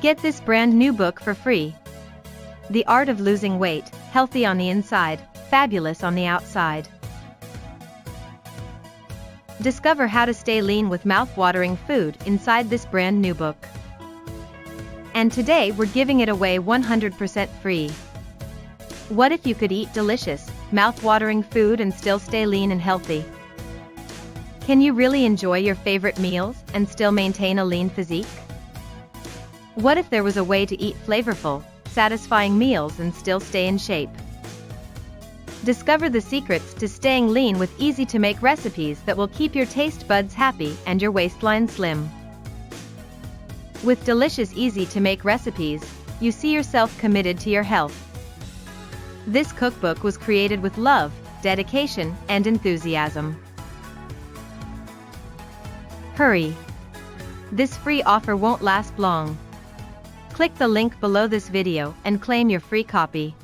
Get this brand new book for free. The Art of Losing Weight, Healthy on the Inside, Fabulous on the Outside. Discover how to stay lean with mouth-watering food inside this brand new book. And today we're giving it away 100% free. What if you could eat delicious, mouth-watering food and still stay lean and healthy? Can you really enjoy your favorite meals and still maintain a lean physique? What if there was a way to eat flavorful, satisfying meals and still stay in shape? Discover the secrets to staying lean with easy-to-make recipes that will keep your taste buds happy and your waistline slim. With delicious, easy-to-make recipes, you see yourself committed to your health. This cookbook was created with love, dedication, and enthusiasm. Hurry! This free offer won't last long. Click the link below this video and claim your free copy.